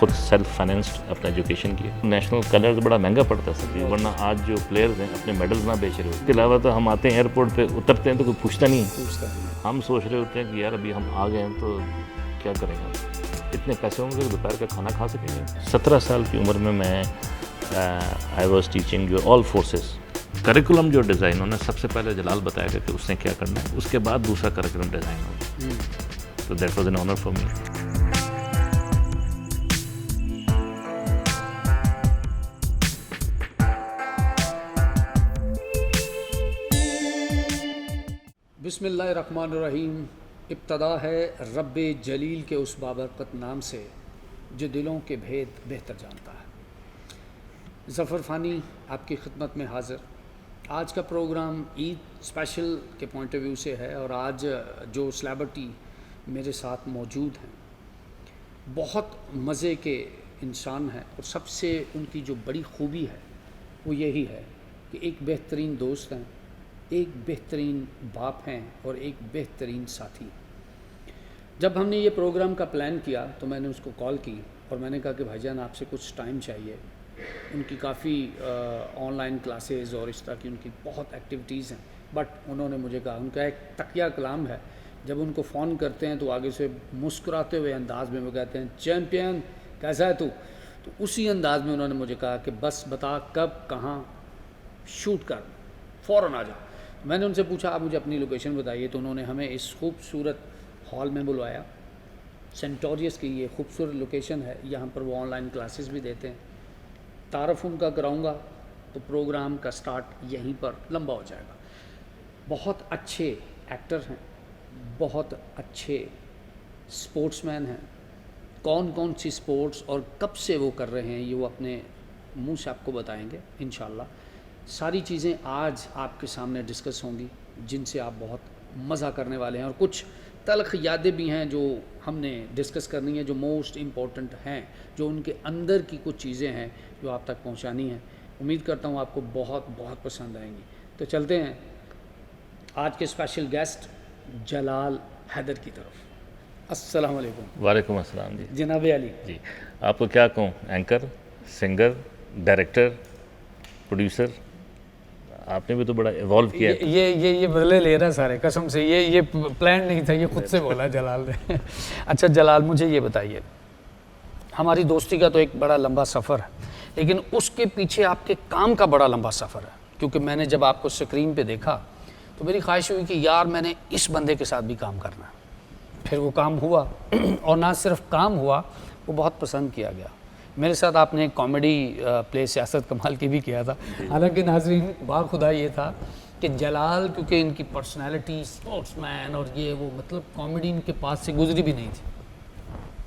खुद self financed अपना education किया। नेशनल कलर्स बड़ा महंगा पड़ता है सर, वरना आज जो प्लेयर्स हैं अपने मेडल्स ना बेच रहे हो। इसके अलावा तो हम आते हैं एयरपोर्ट पे उतरते हैं तो कोई पूछता नहीं है। हम सोच रहे होते हैं कि यार अभी हम आ गए हैं तो क्या करेंगे, इतने पैसे होंगे तो दोपहर का खाना खा सकेंगे। 17 साल की उम्र में मैं I was teaching your all forces. Curriculum जो डिज़ाइन उन्होंने सबसे पहले जलाल बताया कि उसने क्या करना है, उसके बाद दूसरा करिकुलम डिज़ाइन होगा। तो that was an honour for me. बिस्मिल्लाहिर्रहमानिर्रहीम। इब्तदा है रब्बे जलील के उस बाबरकत नाम से जो दिलों के भेद बेहतर जानता है। ज़फ़र फ़ानी आपकी खिदमत में हाज़िर। आज का प्रोग्राम ईद स्पेशल के पॉइंट ऑफ व्यू से है और आज जो सेलिब्रिटी मेरे साथ मौजूद हैं बहुत मज़े के इंसान हैं और सबसे उनकी जो बड़ी खूबी है वो यही है कि एक बेहतरीन दोस्त हैं, एक बेहतरीन बाप हैं और एक बेहतरीन साथी। जब हमने ये प्रोग्राम का प्लान किया तो मैंने उसको कॉल की और मैंने कहा कि भाईजान आपसे कुछ टाइम चाहिए। उनकी काफ़ी ऑनलाइन क्लासेस और इस तरह की उनकी बहुत एक्टिविटीज़ हैं, बट उन्होंने मुझे कहा, उनका एक तकिया कलाम है, जब उनको फ़ोन करते हैं तो आगे से मुस्कुराते हुए अंदाज में वो कहते हैं चैम्पियन कैसा है तू। तो उसी अंदाज में उन्होंने मुझे कहा कि बस बता कब कहाँ शूट कर, फ़ौरन आ जा। मैंने उनसे पूछा आप मुझे अपनी लोकेशन बताइए, तो उन्होंने हमें इस खूबसूरत हॉल में बुलवाया। सेंटोरियस की ये खूबसूरत लोकेशन है, यहाँ पर वो ऑनलाइन क्लासेस भी देते हैं। तारफ़ उनका कराऊँगा तो प्रोग्राम का स्टार्ट यहीं पर लंबा हो जाएगा। बहुत अच्छे एक्टर हैं, बहुत अच्छे स्पोर्ट्समैन हैं। कौन कौन सी स्पोर्ट्स और कब से वो कर रहे हैं ये वो अपने मुंह से आपको बताएंगे इंशाल्लाह। सारी चीज़ें आज आपके सामने डिस्कस होंगी जिनसे आप बहुत मज़ा करने वाले हैं और कुछ तल्ख़ यादें भी हैं जो हमने डिस्कस करनी है, जो मोस्ट इम्पॉर्टेंट हैं, जो उनके अंदर की कुछ चीज़ें हैं जो आप तक पहुंचानी हैं। उम्मीद करता हूं आपको बहुत बहुत पसंद आएंगी। तो चलते हैं आज के स्पेशल गेस्ट जलाल हैदर की तरफ। अस्सलाम वालेकुम। वालेकुम अस्सलाम जी। जनाब अली जी, आपको क्या कहूँ, एंकर, सिंगर, डायरेक्टर, प्रोड्यूसर, आपने भी तो बड़ा इवॉल्व किया है। ये बदले ले रहा सारे, कसम से ये प्लान नहीं था, ये खुद से बोला जलाल ने। अच्छा जलाल, मुझे ये बताइए, हमारी दोस्ती का तो एक बड़ा लंबा सफ़र है, लेकिन उसके पीछे आपके काम का बड़ा लंबा सफ़र है। क्योंकि मैंने जब आपको स्क्रीन पे देखा तो मेरी ख्वाहिश हुई कि यार मैंने इस बंदे के साथ भी काम करना है। फिर वो काम हुआ और ना सिर्फ काम हुआ, वो बहुत पसंद किया गया। मेरे साथ आपने एक कॉमेडी प्ले सियासत कमाल की भी किया था। हालांकि नाज़रीन बाखुदा ये था कि जलाल, क्योंकि इनकी पर्सनैलिटी स्पोर्ट्समैन और ये वो, मतलब कॉमेडी इनके पास से गुजरी भी नहीं थी,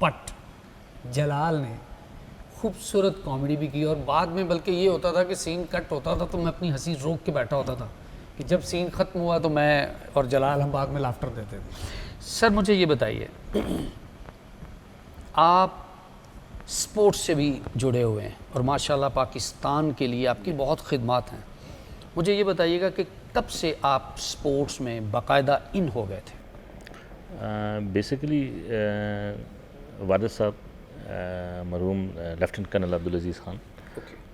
बट जलाल ने खूबसूरत कॉमेडी भी की। और बाद में बल्कि ये होता था कि सीन कट होता था तो मैं अपनी हंसी रोक के बैठा होता था कि जब सीन ख़त्म हुआ तो मैं और जलाल हम बाद में लाफ्टर देते थे। सर मुझे ये बताइए, आप स्पोर्ट्स से भी जुड़े हुए हैं और माशाल्लाह पाकिस्तान के लिए आपकी बहुत खिदमत हैं। मुझे ये बताइएगा कि कब से आप स्पोर्ट्स में बाकायदा इन हो गए थे? बेसिकली वालिद साहब मरहूम लेफ्टिनेंट कर्नल अब्दुल अजीज़ खान,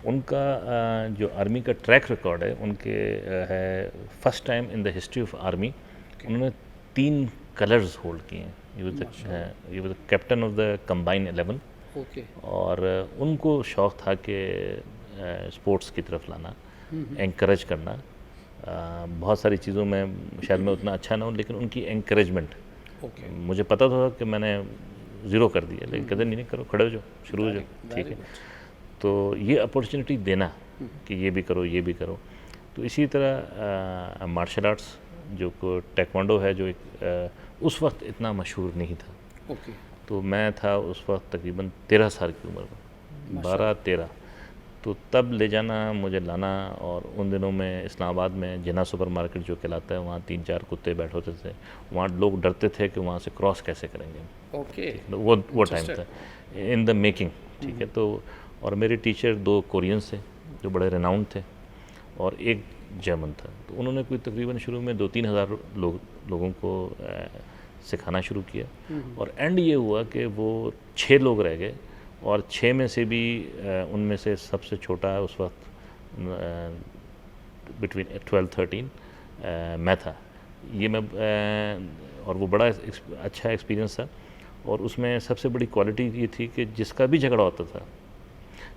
उनका जो आर्मी का ट्रैक रिकॉर्ड है, उनके है first time in the history of army उन्होंने 3 कलर्स होल्ड किए हैं। ये was the captain of the combine 11। और उनको शौक़ था कि स्पोर्ट्स की तरफ लाना, एंकरेज करना। बहुत सारी चीज़ों में शायद मैं उतना अच्छा ना हूँ, लेकिन उनकी एंकरेजमेंट मुझे पता था कि मैंने ज़ीरो कर दिया, लेकिन कहते नहीं करो, खड़े हो जाओ, शुरू हो जाओ, ठीक है। तो ये अपॉर्चुनिटी देना कि ये भी करो, ये भी करो। तो इसी तरह मार्शल आर्ट्स जो को टेक्वांडो है, जो एक उस वक्त इतना मशहूर नहीं था। तो मैं था उस वक्त तकरीबन 13 साल की उम्र में, 12-13। तो तब ले जाना, मुझे लाना, और उन दिनों में इस्लामाबाद में जिन्ना सुपर मार्केट जो कहलाता है, वहाँ 3-4 कुत्ते बैठे होते थे। वहाँ लोग डरते थे कि वहाँ से क्रॉस कैसे करेंगे। तो वो टाइम था इन द मेकिंग, ठीक है। तो और मेरे टीचर 2 कोरियंस थे जो बड़े रेनाउंड थे और एक जर्मन था। तो उन्होंने कोई तकरीबन शुरू में 2-3 हज़ार लोगों को सिखाना शुरू किया और एंड ये हुआ कि वो 6 लोग रह गए और 6 में से भी उनमें से सबसे छोटा उस वक्त बिटवीन 12-13 मैं था। ये मैं और वो बड़ा अच्छा एक्सपीरियंस था। और उसमें सबसे बड़ी क्वालिटी ये थी कि जिसका भी झगड़ा होता था,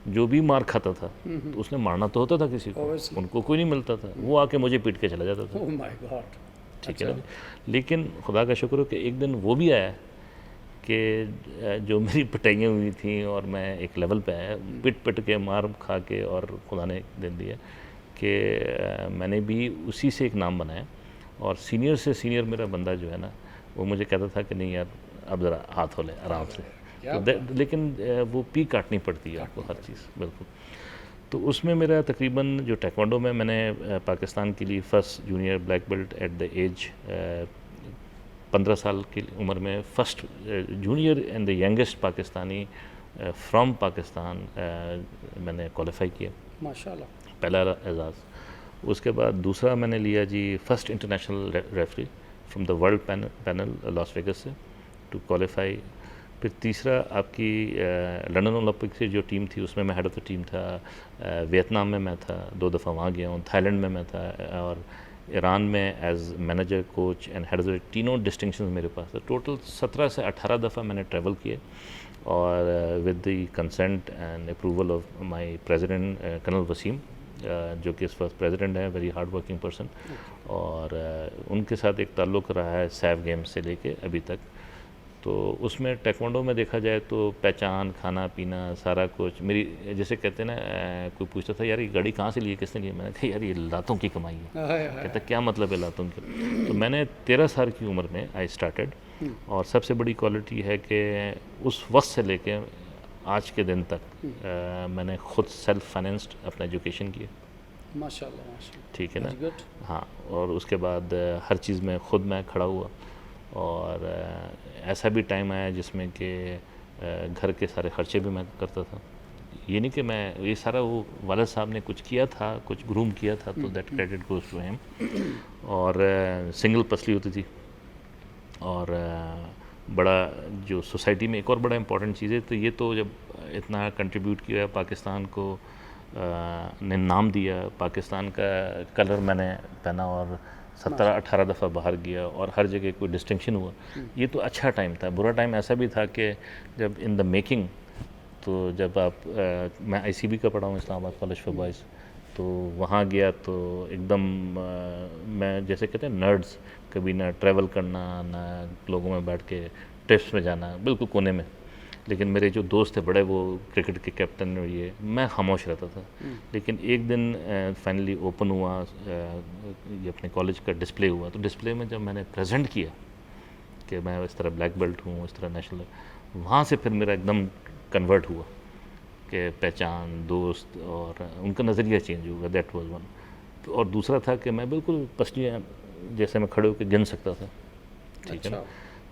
जो भी मार खाता था, तो उसने मारना तो होता था किसी को, Obviously. उनको कोई नहीं मिलता था, वो आके मुझे पीट के चला जाता था। ओह माय गॉड। ठीक है ना। लेकिन खुदा का शुक्र हो कि एक दिन वो भी आया कि जो मेरी पिटाइयाँ हुई थी और मैं एक लेवल पे आया, पिट के मार खा के, और खुदा ने दिन दिया कि मैंने भी उसी से एक नाम बनाया। और सीनियर से सीनियर मेरा बंदा जो है ना, वो मुझे कहता था कि नहीं यार अब ज़रा हाथ हो ले आराम से। तो लेकिन वो पी काटनी पड़ती है आपको हर चीज़, बिल्कुल। तो उसमें मेरा तकरीबन जो टेक्वांडो में मैंने पाकिस्तान के लिए first junior black belt at the age 15 साल की उम्र में first junior and the youngest Pakistani from Pakistan मैंने क्वालिफाई किया, माशाल्लाह। पहला एजाज़। उसके बाद दूसरा मैंने लिया जी first international referee from the world panel Las Vegas से टू क्वालिफाई। फिर तीसरा आपकी लंदन ओलंपिक से जो टीम थी उसमें मैं हेड ऑफ़ द टीम था। वियतनाम में मैं था, 2 दफ़ा वहाँ गया हूँ। थाईलैंड में मैं था, और ईरान में as manager, coach and head of the, तीनों डिस्टिंक्शन मेरे पास था। टोटल 17 से 18 दफ़ा मैंने ट्रैवल किए, और with the consent and approval of my president colonel Waseem, जो कि इस वक्त प्रेसिडेंट है, वेरी हार्ड वर्किंग पर्सन। और उनके साथ एक ताल्लुक़ रहा है सैफ गेम्स से लेके अभी तक। तो उसमें टेक्वांडो में देखा जाए तो पहचान, खाना पीना, सारा कुछ मेरी, जैसे कहते हैं ना, कोई पूछता था यार ये गाड़ी कहाँ से ली है, किसने ली है, मैंने कहा यार ये लातों की कमाई है। कहता क्या मतलब है लातों की। तो मैंने 13 साल की उम्र में आई स्टार्टेड। और सबसे बड़ी क्वालिटी है कि उस वक्त से लेके आज के दिन तक मैंने खुद सेल्फ फाइनेंस्ड अपना एजुकेशन किया। माशाल्लाह माशाल्लाह। ठीक है ना। Very good. हाँ, और उसके बाद हर चीज़ में खुद मैं खड़ा हुआ। और ऐसा भी टाइम आया जिसमें कि घर के सारे ख़र्चे भी मैं करता था। ये नहीं कि मैं ये सारा, वो वालिद साहब ने कुछ किया था, कुछ ग्रूम किया था, तो that credit goes to him. और सिंगल पसली होती थी। और बड़ा जो सोसाइटी में एक और बड़ा इम्पोर्टेंट चीज़ है, तो ये तो जब इतना कंट्रीब्यूट किया पाकिस्तान को, ने नाम दिया, पाकिस्तान का कलर मैंने पहना, और 17-18 दफ़ा बाहर गया, और हर जगह कोई डिस्टिंक्शन हुआ। ये तो अच्छा टाइम था। बुरा टाइम ऐसा भी था कि जब इन द मेकिंग, तो जब आप मैं ICB का पढ़ा हूँ, इस्लामाबाद कॉलेज फॉर बॉयज़, तो वहाँ गया तो एकदम मैं जैसे कहते हैं नर्ड्स, कभी ना ट्रैवल करना, ना लोगों में बैठ के ट्रिप्स में जाना, बिल्कुल कोने में। लेकिन मेरे जो दोस्त थे बड़े, वो क्रिकेट के कैप्टन, ये मैं खामोश रहता था। लेकिन एक दिन फाइनली ओपन हुआ, ये अपने कॉलेज का डिस्प्ले हुआ, तो डिस्प्ले में जब मैंने प्रेजेंट किया कि मैं इस तरह ब्लैक बेल्ट हूँ, इस तरह नेशनल, वहाँ से फिर मेरा एकदम कन्वर्ट हुआ कि पहचान, दोस्त, और उनका नज़रिया चेंज हुआ। That was one. और दूसरा था कि मैं बिल्कुल पसलियाँ जैसे मैं खड़े होकर गिन सकता था। ठीक है ना।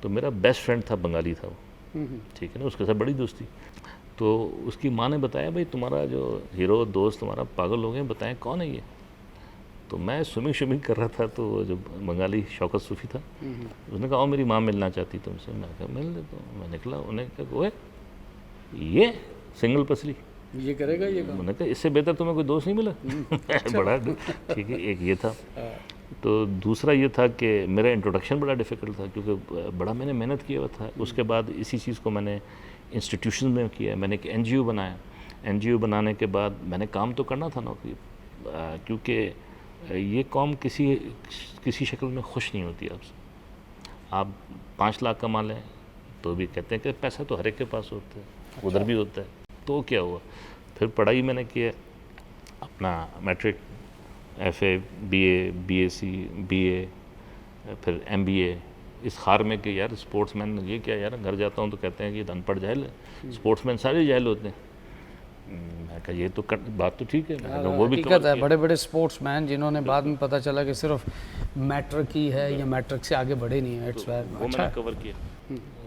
तो मेरा बेस्ट फ्रेंड था, बंगाली था वो। ठीक है ना। उसके साथ बड़ी दोस्ती। तो उसकी माँ ने बताया, भाई तुम्हारा जो हीरो दोस्त तुम्हारा पागल हो गए, बताएं कौन है ये। तो मैं स्विमिंग कर रहा था, तो जो बंगाली शौकत सूफ़ी था, उसने कहा मेरी माँ मिलना चाहती तुमसे। मैं कहा मिल लेता हूँ। मैं निकला, उन्हें कहा ओए ये सिंगल पसली ये करेगा ये काम। मैंने कहा इससे बेहतर तुम्हें कोई दोस्त नहीं मिला। बड़ा ठीक है। एक ये था। तो दूसरा ये था कि मेरा इंट्रोडक्शन बड़ा डिफ़िकल्ट था, क्योंकि बड़ा मैंने मेहनत किया हुआ था। उसके बाद इसी चीज़ को मैंने इंस्टीट्यूशन में किया। मैंने एक NGO बनाया। NGO बनाने के बाद मैंने काम तो करना था नौकरी, क्योंकि ये कौम किसी शक्ल में खुश नहीं होती आपसे। आप 5 लाख कमा लें तो भी कहते हैं कि पैसा तो हर एक के पास होता है। अच्छा। उधर भी होता है। तो क्या हुआ, फिर पढ़ाई मैंने किया, अपना matric, FA, BA, BSc, BA, फिर MBA, इस खार में कि यार स्पोर्ट्समैन ये क्या यार, घर जाता हूँ तो कहते हैं कि अनपढ़ जाहिल है, स्पोर्ट्समैन सारे जाहिल होते हैं। मैं कहा ये तो बात तो ठीक है। मैंने कहा वो भी हकीकत है। बड़े बड़े स्पोर्ट्समैन जिन्होंने बाद में पता चला कि सिर्फ मैट्रिक की है या मैट्रिक से आगे बढ़े नहीं है, इट्स वेरी वो मैंने कवर किया,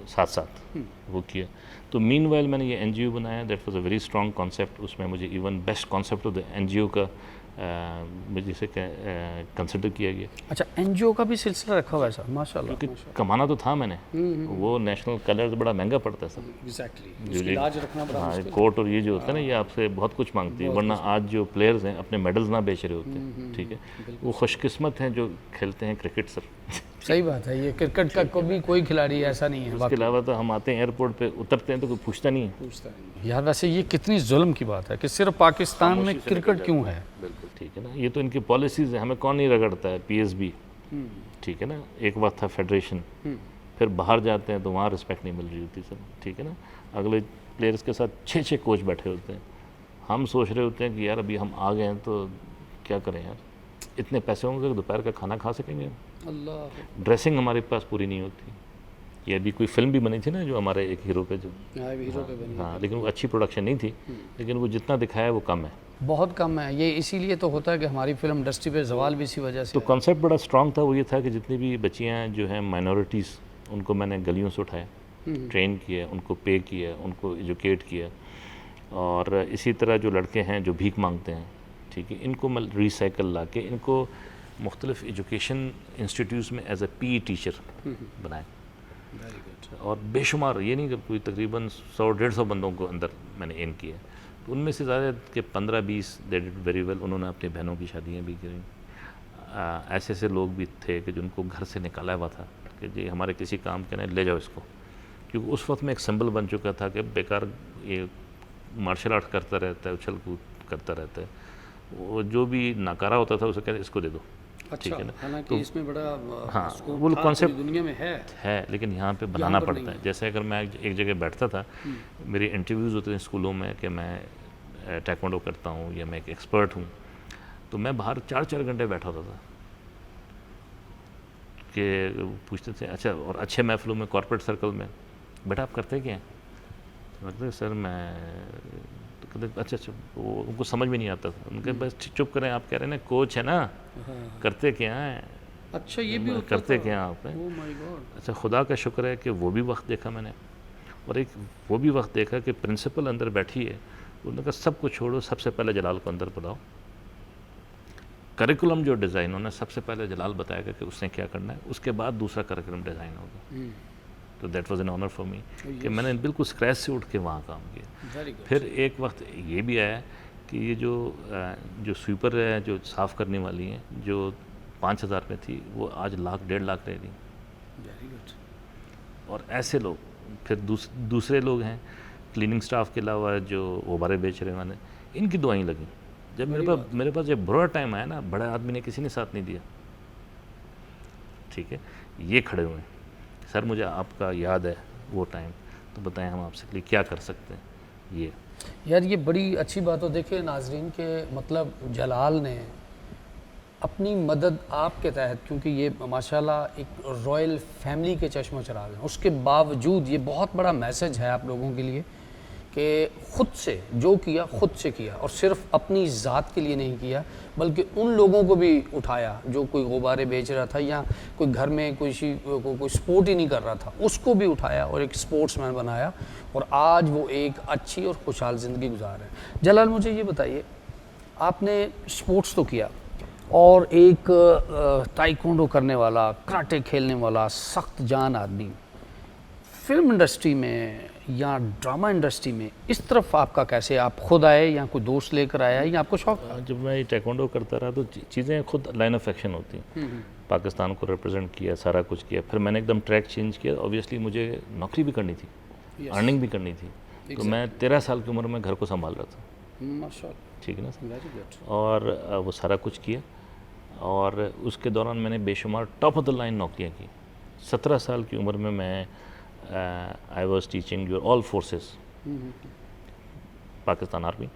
साथ साथ वो किया। तो मीनवाइल मैंने ये NGO बनाया। That was a very strong concept. उसमें मुझे even best concept of the NGO का मुझे जिसे कंसिडर किया गया, अच्छा, एनजीओ का भी सिलसिला रखा हुआ है सर, माशाल्लाह। क्योंकि कमाना तो था मैंने। वो नेशनल कलर्स बड़ा महंगा पड़ता है सर। एग्जैक्टली, उसकी लाज रखना बड़ा हाँ, मुश्किल है। कोर्ट और ये जो होता है ना, ये आपसे बहुत कुछ मांगती है, वरना आज जो प्लेयर्स हैं अपने मेडल्स ना बेच रहे होते हैं, ठीक है। वो खुशकिस्मत हैं जो खेलते हैं क्रिकेट सर। सही बात है, ये क्रिकेट का कभी कोई खिलाड़ी ऐसा नहीं है। उसके अलावा तो हम आते हैं एयरपोर्ट पे, उतरते हैं तो कोई पूछता नहीं है। पूछता नहीं यार। वैसे ये कितनी जुल्म की बात है कि सिर्फ पाकिस्तान में क्रिकेट क्यों है। बिल्कुल ठीक है ना, ये तो इनकी पॉलिसीज़ है, हमें कौन नहीं रगड़ता है। पीएसबी, ठीक है ना, एक वक्त था फेडरेशन, फिर बाहर जाते हैं तो वहाँ रिस्पेक्ट नहीं मिल रही होती सर, ठीक है ना। अगले प्लेयर्स के साथ 6-6 कोच बैठे होते हैं। हम सोच रहे होते हैं कि यार अभी हम आ गए हैं तो क्या करें यार, इतने पैसे होंगे कि दोपहर का खाना खा सकेंगे। अल्लाह, ड्रेसिंग हमारे पास पूरी नहीं होती। ये अभी कोई फिल्म भी बनी थी ना, जो हमारे एक हीरो पे जो, हीरो पे बनी। हाँ, लेकिन वो अच्छी प्रोडक्शन नहीं थी, लेकिन वो जितना दिखाया वो कम है। बहुत कम है। ये इसीलिए तो होता है कि हमारी फिल्म इंडस्ट्री पे जवाल भी इसी वजह से तो है। कॉन्सेप्ट बड़ा स्ट्रांग था। वो ये था कि जितनी भी बच्चियाँ जो हैं माइनॉरिटीज़, उनको मैंने गलियों से उठाया, ट्रेन किया, उनको पे किया, उनको एजुकेट किया। और इसी तरह जो लड़के हैं जो भीख मांगते हैं, ठीक है, इनको मैं रिसाइकल ला के इनको मुख्तलिफ एजुकेशन इंस्टीट्यूट्स में एज ए पी टीचर बनाए। Very good. और बेशुमार, ये नहीं कि कोई तकरीबन 100-150 बंदों को अंदर मैंने इन किया, तो उनमें से ज़्यादा के 15-20 दे डिड वेरी वेल। उन्होंने अपनी बहनों की शादियाँ भी करी। ऐसे ऐसे लोग भी थे कि जिनको घर से निकाला हुआ था कि जी हमारे किसी काम के नहीं, ले जाओ इसको, क्योंकि उस वक्त में एक सिंबल बन चुका था कि बेकार ये मार्शल आर्ट करता रहता है, उछल कूद करता रहता है, वो जो भी नाकारा होता था उसे कहते इसको दे दो, ठीक अच्छा, है ना। हालांकि तो इसमें बड़ा हाँ, स्कोप वो था, कॉन्सेप्ट पूरी दुनिया में है, लेकिन यहाँ पे बनाना पर पड़ता नहीं है। है। जैसे अगर मैं एक जगह बैठता था, मेरी इंटरव्यूज़ होते थे स्कूलों में कि मैं टाइकोंडो करता हूँ या मैं एक एक्सपर्ट हूँ, तो मैं बाहर 4-4 घंटे बैठा होता था कि पूछते थे। अच्छा, और अच्छे महफिलों में, कॉर्पोरेट सर्कल में, बेटा आप करते क्या हैं? तो मैं कहता सर मैं, तो कहते अच्छा, वो उनको समझ में नहीं आता था। उनके बस चुप करें, आप कह रहे हैं ना कोच है ना, करते क्या हैं? अच्छा, ये भी होता करते था? क्या हैं आप? ओह माय गॉड। अच्छा, खुदा का शुक्र है कि वो भी वक्त देखा मैंने, और एक वो भी वक्त देखा कि प्रिंसिपल अंदर बैठी है, उन्होंने कहा सब कुछ छोड़ो, सबसे पहले जलाल को अंदर बुलाओ। करिकुलम जो डिज़ाइन उन्होंने सबसे पहले जलाल बताएगा कि उसने क्या करना है, उसके बाद दूसरा करिकुलम डिज़ाइन होगा। तो that was an honour for me कि मैंने बिल्कुल स्क्रैच से उठ के वहाँ काम किया। Very good. फिर एक वक्त ये भी आया कि ये जो स्वीपर है, जो साफ़ करने वाली हैं, जो 5,000 में थी, वो आज 1,00,000-1.5 लाख रह रही। Very good. और ऐसे लोग फिर दूसरे लोग हैं क्लीनिंग स्टाफ के अलावा जो गुब्बारे बेच रहे वाले, इनकी दुआएं लगी। जब मेरे पास जब बुरा टाइम आया ना, बड़े आदमी ने किसी ने साथ नहीं दिया, ठीक है, ये खड़े हुए हैं, सर मुझे आपका याद है वो टाइम, तो बताएं हम आपसे लिए क्या कर सकते हैं। ये यार ये बड़ी अच्छी बात हो। देखिए नाजरीन के मतलब जलाल ने अपनी मदद आपके तहत, क्योंकि ये माशाल्लाह एक रॉयल फैमिली के चश्मो चराग हैं, उसके बावजूद ये बहुत बड़ा मैसेज है आप लोगों के लिए कि ख़ुद से जो किया ख़ुद से किया, और सिर्फ अपनी ज़ात के लिए नहीं किया, बल्कि उन लोगों को भी उठाया जो कोई गुब्बारे बेच रहा था या कोई घर में कोई स्पोर्ट ही नहीं कर रहा था, उसको भी उठाया और एक स्पोर्ट्समैन बनाया, और आज वो एक अच्छी और खुशहाल ज़िंदगी गुजार रहे हैं। जलाल मुझे ये बताइए, आपने स्पोर्ट्स तो किया और एक ताइक्वांडो करने वाला, कराटे खेलने वाला सख्त जान आदमी, फिल्म इंडस्ट्री में या ड्रामा इंडस्ट्री में इस तरफ आपका कैसे, आप खुद आए या कोई दोस्त लेकर आया या आपको शौक था? जब मैं टाइक्वांडो करता रहा तो चीज़ें खुद लाइन ऑफ एक्शन होती हैं। पाकिस्तान को रिप्रेजेंट किया, सारा कुछ किया, फिर मैंने एकदम ट्रैक चेंज किया। ऑब्वियसली मुझे नौकरी भी करनी थी, अर्निंग भी करनी थी, तो मैं 13 साल की उम्र में घर को संभाल रहा था। माशाल्लाह, ठीक है ना सर? Very good. और वो सारा कुछ किया, और उसके दौरान मैंने बेशुमार टॉप ऑफ द लाइन नौकरियाँ की। 17 साल की उम्र में मैं I was teaching your all forces, Pakistan army,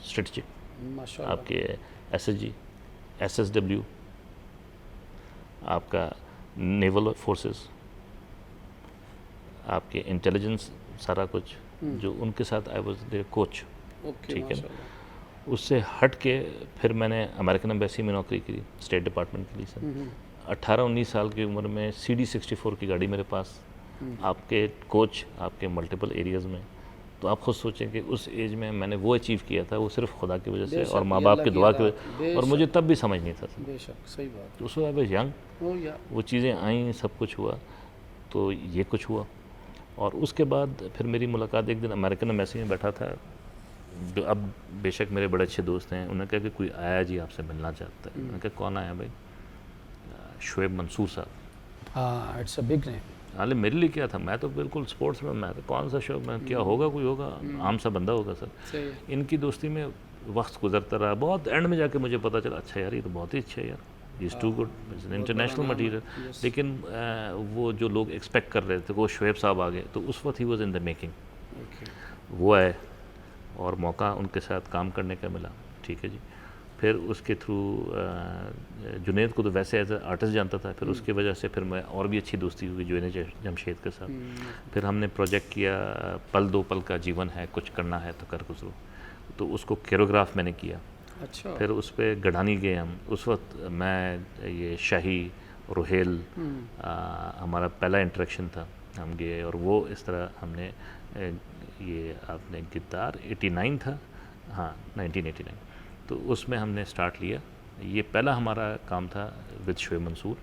strategic, माशाल्लाह, आपके SSG, SSW, आपका नेवल फोर्सेस, आपके इंटेलिजेंस, सारा कुछ जो उनके साथ I was their coach, okay, ठीक है ना। माशाल्लाह। उससे हट के फिर मैंने अमेरिकन एम्बेसी में नौकरी की, स्टेट डिपार्टमेंट के लिए सर। 18-19 साल की उम्र में CD64 की गाड़ी मेरे पास, आपके कोच आपके मल्टीपल एरियाज़ में, तो आप खुद सोचें कि उस एज में मैंने वो अचीव किया था, वो सिर्फ खुदा की वजह से बेशक, और माँ ये बाप अल्लाह की की दुआ की अता, वजह, और मुझे तब भी समझ नहीं था। बेशक सही बात तो उस वक्त बस यंग, या वो चीज़ें आई, सब कुछ हुआ, तो ये कुछ हुआ। और उसके बाद फिर मेरी मुलाकात एक दिन अमेरिकन एम्बेसी में बैठा था, जो अब बेशक मेरे बड़े अच्छे दोस्त हैं। उन्होंने कहा कि कोई आया जी आपसे मिलना चाहता है। मैंने कहा कौन आया भाई? शुएब मंसूर साहब। हाँ, इट्स अ बिग नेम। हालांकि मेरे लिए क्या था, मैं तो बिल्कुल स्पोर्ट्स में, मैं तो कौन सा शौक में, क्या होगा, कोई होगा, आम सा बंदा होगा सर। सही। इनकी दोस्ती में वक्त गुजरता रहा, बहुत एंड में जाके मुझे पता चला अच्छा यार ये तो बहुत ही अच्छा है यार, is too good, is an international material. लेकिन वो जो लोग एक्सपेक्ट कर रहे थे वो शुएब साहब आ गए, तो उस वक्त he was in the making. वो आए और मौका उनके साथ काम करने का मिला, ठीक है जी। फिर उसके थ्रू जुनेद को तो वैसे एज ए आर्टिस्ट जानता था, फिर उसकी वजह से फिर मैं और भी अच्छी दोस्ती हुई जुनेद जमशेद के साथ। फिर हमने प्रोजेक्ट किया पल दो पल का जीवन है, कुछ करना है तो कर गुजरो, तो उसको कोरियोग्राफ मैंने किया। अच्छा। फिर उस पर गढ़ानी गए हम, उस वक्त मैं, ये शाही, रोहेल, हमारा पहला इंटरेक्शन था, हम गए और वो इस तरह हमने ये आपने गिटार 89 था, हाँ 1989, तो उसमें हमने स्टार्ट लिया। ये पहला हमारा काम था विद शुएब मंसूर,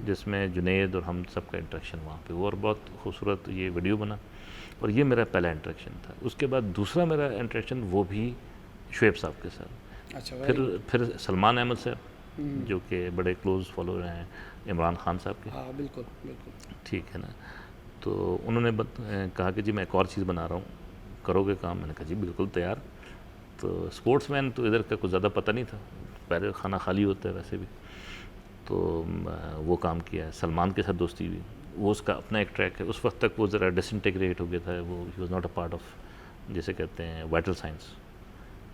जिसमें जुनेद और हम सबका इंटरेक्शन वहाँ पे हुआ और बहुत खूबसूरत ये वीडियो बना, और ये मेरा पहला इंटरेक्शन था। उसके बाद दूसरा मेरा इंटरेक्शन वो भी शुएब साहब के साथ। अच्छा। फिर सलमान अहमद साहब, जो कि बड़े क्लोज फॉलोअर हैं इमरान खान साहब के। हाँ बिल्कुल बिल्कुल। ठीक है ना, तो उन्होंने कहा कि जी मैं एक और चीज़ बना रहा हूँ, करोगे काम? मैंने कहा जी बिल्कुल तैयार। तो स्पोर्ट्समैन तो इधर का कुछ ज़्यादा पता नहीं था, पहले खाना खाली होता है वैसे भी, तो वो काम किया है। सलमान के साथ दोस्ती हुई, वो उसका अपना एक ट्रैक है। उस वक्त तक वो ज़रा डिसइंटीग्रेट हो गया था, वो he was not a part of, जैसे कहते हैं वाइटल साइंस।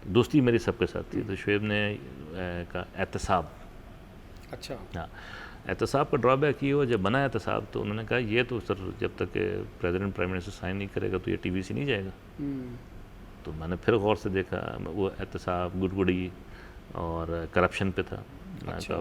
दोस्ती मेरी सबके साथ थी। तो शुएब ने कहा एहतसाब। अच्छा। हाँ, एहतसाब का ड्रॉबैक ये हुआ, जब बना एहतसाब तो उन्होंने कहा ये तो सर जब तक प्रेसिडेंट प्राइम मिनिस्टर साइन नहीं करेगा तो ये टीवी से नहीं जाएगा। तो मैंने फिर गौर से देखा, वो एहतसाब गुडगुड़ी और करप्शन पे था। अच्छा।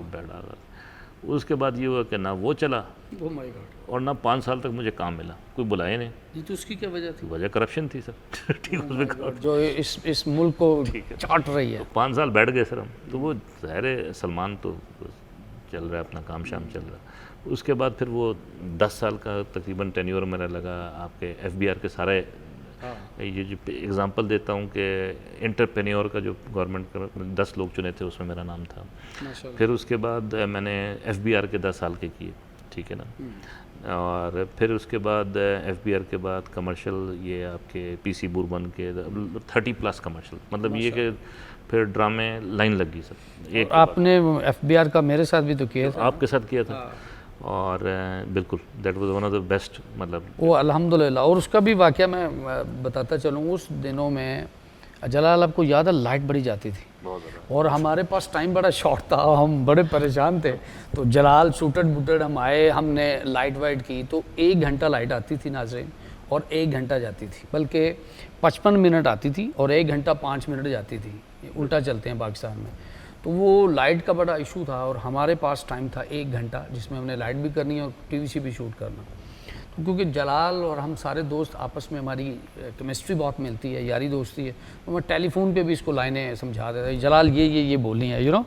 उसके बाद ये हुआ कि ना वो चला, ओह माय गॉड, और ना 5 साल तक मुझे काम मिला, कोई बुलाया नहीं। ये तो उसकी क्या वजह थी? वजह करप्शन थी सर। ठीक, उसमें जो इस मुल्क को चाट रही है। 5 साल बैठ गए सर हम, तो वो ज़ाहिर है सलमान तो चल रहा है अपना काम शाम चल रहा है। उसके बाद फिर वो 10 साल का तकरीबन टेन्योर मेरा लगा आपके एफबीआर के सारे। ये जो एग्ज़ाम्पल देता हूँ कि एंटरप्रेन्योर का जो गवर्नमेंट का 10 लोग चुने थे उसमें मेरा नाम था। फिर उसके बाद मैंने एफबीआर के 10 साल के किए, ठीक है ना। और फिर उसके बाद एफबीआर के बाद कमर्शियल, ये आपके पीसी बुरबन के 30+ कमर्शियल, मतलब ये कि फिर ड्रामे लाइन लगी सब। एक आपने एफबीआर का मेरे साथ भी तो किया था। आपके साथ किया था, और बिल्कुल that was one of the best, मतलब वो अल्हम्दुलिल्लाह। और उसका भी वाक़या मैं बताता चलूँ, उस दिनों में जलाल आपको याद है लाइट बड़ी जाती थी, और हमारे पास टाइम बड़ा शॉर्ट था, हम बड़े परेशान थे। तो जलाल सूटेड बूटेड हम आए, हमने लाइट वाइट की, तो 1 घंटा लाइट आती थी नाज़रीन, और 1 घंटा जाती थी, बल्कि 55 मिनट आती थी और 1 घंटा 5 मिनट जाती थी, उल्टा चलते हैं पाकिस्तान में। तो वो लाइट का बड़ा इशू था, और हमारे पास टाइम था 1 घंटा, जिसमें हमने लाइट भी करनी है और टीवीसी भी शूट करना। तो क्योंकि जलाल और हम सारे दोस्त आपस में, हमारी केमिस्ट्री बहुत मिलती है, यारी दोस्ती है, तो मैं टेलीफोन पे भी इसको लाइनें समझा देता, जलाल ये बोलनी है,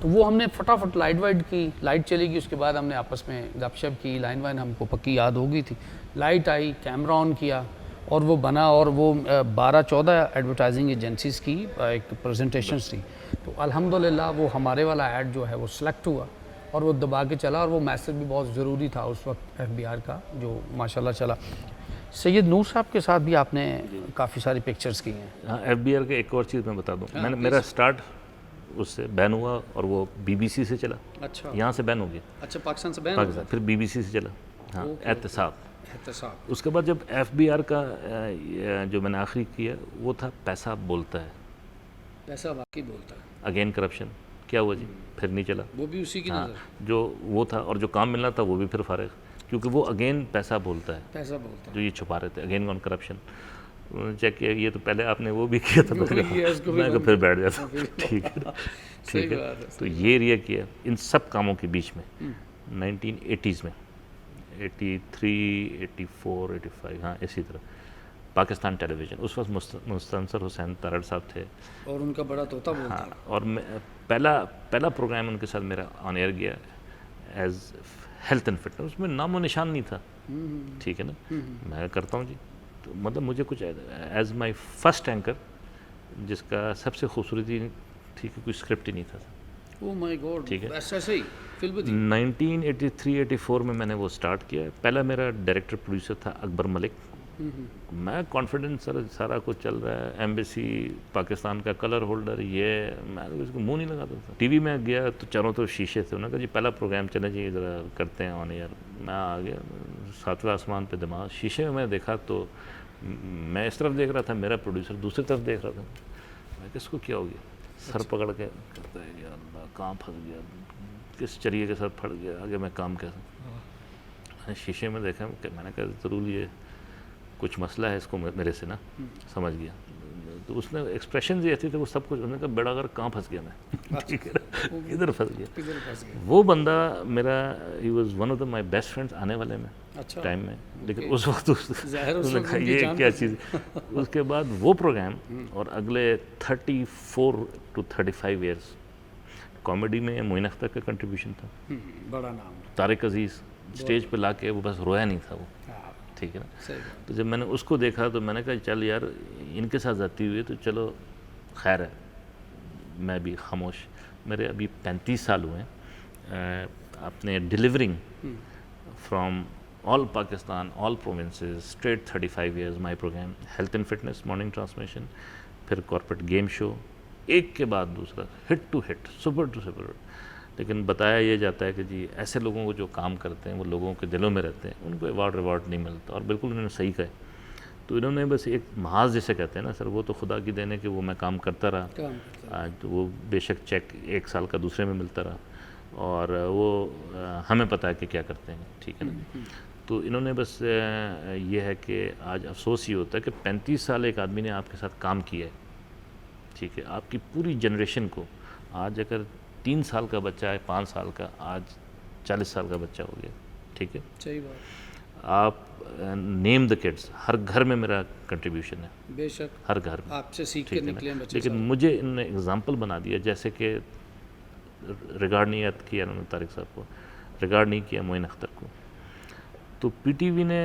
तो वो हमने फटाफट लाइट वाइट की, लाइट चली गई, उसके बाद हमने आपस में गपशप की, लाइन वाइन हमको पक्की याद हो गई थी। लाइट आई, कैमरा ऑन किया, और वो बना, और वो 12-14 एडवर्टाइजिंग एजेंसीज़ की एक प्रेजेंटेशंस थी। तो अल्हम्दुलिल्लाह वो हमारे वाला ऐड जो है वो सिलेक्ट हुआ, और वो दबा के चला, और वो मैसेज भी बहुत ज़रूरी था उस वक्त एफबीआर का, जो माशाल्लाह चला। सैयद नूर साहब के साथ भी आपने काफ़ी सारी पिक्चर्स की हैं। हाँ, एफबीआर के एक और चीज़ मैं बता दूँ, मैंने मेरा स्टार्ट उससे बैन हुआ, और वो बीबीसी से चला। अच्छा, यहाँ से बैन हो गया। अच्छा, पाकिस्तान से बैन, पाकिस्तान, फिर बीबीसी से चला। हाँ, एहतसाब। उसके बाद जब एफबीआर का जो मैंने आखिरी किया वो था पैसा बोलता है। पैसा वाकई बोलता है। अगेन करप्शन, क्या हुआ जी, फिर नहीं चला, वो भी उसी की नज़र। जो वो था और जो काम मिलना था वो भी फिर फारिग, क्योंकि वो अगेन पैसा बोलता है, पैसा बोलता है, जो ये छुपा रहे थे। अगेन ऑन करप्शन चेक किया, ये तो पहले आपने वो भी किया था, मैं फिर बैठ जाता। ठीक है, ठीक है। तो ये एरिया किया इन सब कामों के बीच में 1980s में, 83, 84, 85, हाँ इसी तरह। पाकिस्तान टेलीविज़न। उस वक्त मुस्तनसर हुसैन तारड़ साहब थे। और उनका बड़ा तोता बोलता हाँ, और पहला प्रोग्राम उनके साथ मेरा ऑन एयर गया एज हेल्थ एंड फिटनेस। उसमें नामो निशान नहीं था, ठीक है ना। मैं करता हूँ जी, तो मतलब मुझे कुछ एज माय फर्स्ट एंकर, जिसका सबसे खूबसूरती थी कि कोई स्क्रिप्ट ही नहीं था। ओह माय गॉड, ठीक है। ऐसे ही फिल्म थी। 1983-84 में मैंने वो स्टार्ट किया। पहला मेरा डायरेक्टर प्रोड्यूसर था अकबर मलिक। मैं कॉन्फिडेंस सारा कुछ चल रहा है, एम्बेसी पाकिस्तान का कलर होल्डर, ये मैं तो इसको मुंह नहीं लगाता था। टीवी में गया तो चारों तो शीशे थे। उन्होंने कहा जी पहला प्रोग्राम चले जी, ज़रा करते हैं ऑन एयर। मैं आ गया, सातवें आसमान पे दिमाग। शीशे में मैं देखा तो मैं इस तरफ देख रहा था, मेरा प्रोड्यूसर दूसरी तरफ देख रहा था। मैं किसको क्या हो गया, सर पकड़ के करता है या अल्लाह कहाँ फंस गया, किस चरिए के साथ फट गया, आगे मैं काम कैसे। मैंने शीशे में देखा, मैंने कहा ज़रूर ये कुछ मसला है इसको मेरे से ना, समझ गया। तो उसने एक्सप्रेशन ये थे तो वो सब कुछ, उन्होंने कहा बेड़ा अगर कहाँ फंस गया मैं, ठीक है ना, किधर फंस गया। वो बंदा मेरा, he was one of the my best friends आने वाले में टाइम में। लेकिन उस वक्त उसने कहा ये क्या चीज़। उसके बाद वो प्रोग्राम और अगले 34 to 35 ईयर्स कॉमेडी में मोइन अख्तर का कंट्रीब्यूशन था। बड़ा नाम, तारिक अजीज़ स्टेज पे ला के वो बस रोया नहीं था वो, ठीक है ना। तो जब मैंने उसको देखा तो मैंने कहा चल यार इनके साथ जाती हुई तो चलो खैर है, मैं भी खामोश। मेरे अभी 35 साल हुए हैं अपने delivering from all Pakistan, all provinces, straight 35 years my program health and fitness morning transmission, फिर कॉर्पोरेट गेम शो, एक के बाद दूसरा, hit to hit, super to super. लेकिन बताया ये जाता है कि जी ऐसे लोगों को जो काम करते हैं वो लोगों के दिलों में रहते हैं, उनको अवार्ड रिवार्ड नहीं मिलता। और बिल्कुल उन्होंने सही कहा। तो इन्होंने बस एक महाज जैसे कहते हैं ना सर, वो तो खुदा की देने कि वो मैं काम करता रहा। आज तो वो बेशक चेक 1 साल का दूसरे में मिलता रहा, और वो हमें पता है कि क्या करते हैं, ठीक है ना। तो इन्होंने बस ये है कि आज अफसोस ये होता है कि 35 साल एक आदमी ने आपके साथ काम किया है, ठीक है। आपकी पूरी जनरेशन को आज अगर 3 साल का बच्चा है, 5 साल का, आज 40 साल का बच्चा हो गया, ठीक है। सही बात। आप नेम द किड्स, हर घर में मेरा कंट्रीब्यूशन है, बेशक हर घर में आपसे सीख के निकले बच्चे। लेकिन मुझे इन्होंने एग्जांपल बना दिया, जैसे कि रिगार्ड नहीं किया इन्होंने तारिक साहब को, रिगार्ड नहीं किया मोइन अख्तर को। तो पीटीवी ने,